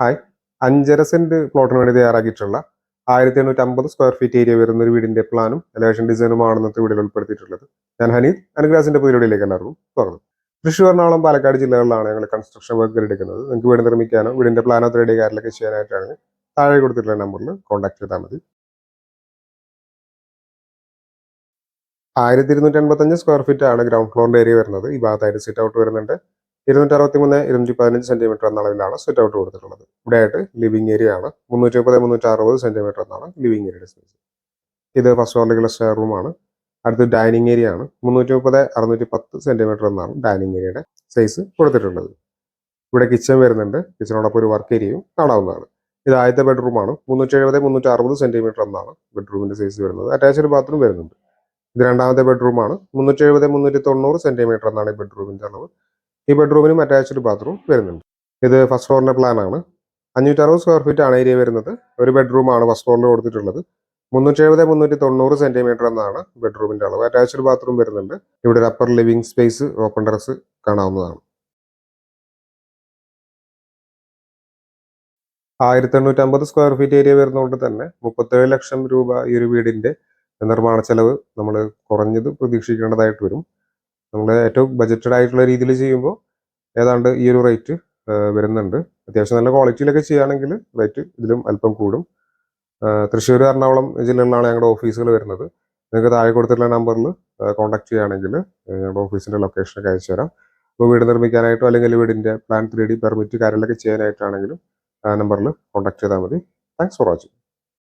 Hi, 5.5 saint പ്ലോട്ടിന് വേണ്ടി തയ്യാറാക്കിയിട്ടുള്ള 1850 square feet area വരുന്ന ഒരു വീടിന്റെ പ്ലാനും എലവേഷൻ ഡിസൈനുമാണ് ഇന്നത്തെ വീഡിയോയിൽ ഉൾപ്പെടുത്തിയിട്ടുള്ളത്. ഞാൻ ഹനീദ്, അനുഗ്രാസിന്റെ പുതിയയിലേക്ക് എല്ലാവർക്കും സ്വാഗതം. തൃശ്ശൂർ, എറണാകുളം, പാലക്കാട് ജില്ലകളിലാണ് ഞങ്ങൾ കൺസ്ട്രക്ഷൻ വർക്ക് എടുക്കുന്നത്. നിങ്ങൾക്ക് വീട് നിർമ്മിക്കാനോ വീടിന്റെ പ്ലാനോ 3D കാര്യങ്ങളൊക്കെ ചെയ്യാനായിട്ടാണ് താഴെ കൊടുത്തിട്ടുള്ള നമ്പറിൽ കോൺടാക്ട് ചെയ്താൽ മതി. 1255 സ്ക്വയർ ഫീറ്റ് ആണ് ഗ്രൗണ്ട് ഫ്ലോറിന്റെ ഏരിയ വരുന്നത്. ഈ ഭാഗത്തായിട്ട് സിറ്റ് ഔട്ട് വരുന്നുണ്ട്. 263 215 സെന്റിമീറ്റർ എന്ന അളവിലാണ് സിറ്റ് ഔട്ട് കൊടുത്തിട്ടുള്ളത്. ഇവിടെ ആയിട്ട് ലിവിംഗ് ഏരിയ ആണ്. 330 360 സെന്റിമീറ്റർ എന്നാണ് ലിവിംഗ് ഏരിയയുടെ സൈസ്. ഇത് ഫസ്റ്റ് ഫ്ലോറിലേക്കുള്ള സ്റ്റെയർ റൂമാണ്. അടുത്ത് ഡൈനിങ് ഏരിയ ആണ്. 330 610 സെന്റിമീറ്റർ എന്നാണ് ഡൈനിങ് ഏരിയയുടെ സൈസ് കൊടുത്തിട്ടുള്ളത്. ഇവിടെ കിച്ചൺ വരുന്നുണ്ട്. കിച്ചണോടൊപ്പം ഒരു വർക്ക് ഏരിയയും കാണാവുന്നതാണ്. ഇത് ആദ്യത്തെ ബെഡ്റൂമാണ്. 370 360 സെന്റിമീറ്റർ എന്നാണ് ബെഡ്റൂമിന്റെ സൈസ് വരുന്നത്. അറ്റാച്ച്ഡ് ബാത്റൂം വരുന്നുണ്ട്. ഇത് രണ്ടാമത്തെ ബെഡ്റൂമാണ്. 370 390 സെന്റിമീറ്റർ എന്നാണ് ഈ ബെഡ്റൂമിന്റെ അളവ്. ഈ ബെഡ്റൂമിനും അറ്റാച്ച്ഡ് ബാത്റൂം വരുന്നുണ്ട്. ഇത് ഫസ്റ്റ് ഫ്ലോറിന്റെ പ്ലാൻ ആണ്. 560 സ്ക്വയർ ഫീറ്റ് ആണ് ഏരിയ വരുന്നത്. ഒരു ബെഡ്റൂമാണ് ഫസ്റ്റ് ഫ്ലോറിൽ കൊടുത്തിട്ടുള്ളത്. 370 390 സെന്റിമീറ്റർ എന്നാണ് ബെഡ്റൂമിന്റെ അളവ്. അറ്റാച്ച്ഡ് ബാത്റൂം വരുന്നുണ്ട്. ഇവിടെ ഒരു upper living space, open terrace കാണാവുന്നതാണ്. 1850 സ്ക്വയർ ഫീറ്റ് ഏരിയ വരുന്നതുകൊണ്ട് തന്നെ 37 ലക്ഷം രൂപ ഈ ഒരു വീടിന്റെ നിർമ്മാണ ചെലവ് നമ്മൾ കുറഞ്ഞത് പ്രതീക്ഷിക്കേണ്ടതായിട്ട് വരും. നമ്മൾ ഏറ്റവും ബജറ്റഡ് ആയിട്ടുള്ള രീതിയിൽ ചെയ്യുമ്പോൾ ഏതാണ്ട് ഈ ഒരു റേറ്റ് വരുന്നുണ്ട്. അത്യാവശ്യം നല്ല ക്വാളിറ്റിയിലൊക്കെ ചെയ്യുകയാണെങ്കിൽ റേറ്റ് ഇതിലും അല്പം കൂടും. തൃശ്ശൂർ, എറണാകുളം ജില്ലകളിലാണ് ഞങ്ങളുടെ ഓഫീസുകൾ വരുന്നത്. നിങ്ങൾക്ക് താഴെ കൊടുത്തിട്ടുള്ള നമ്പറിൽ കോൺടാക്ട് ചെയ്യുകയാണെങ്കിൽ ഞങ്ങളുടെ ഓഫീസിൻ്റെ ലൊക്കേഷനൊക്കെ അയച്ചു തരാം. അപ്പോൾ വീട് നിർമ്മിക്കാനായിട്ടോ അല്ലെങ്കിൽ വീടിൻ്റെ പ്ലാൻ 3D പെർമിറ്റ് കാര്യങ്ങളൊക്കെ ചെയ്യാനായിട്ടാണെങ്കിലും ആ നമ്പറിൽ കോൺടാക്ട് ചെയ്താൽ മതി. Thanks for watching.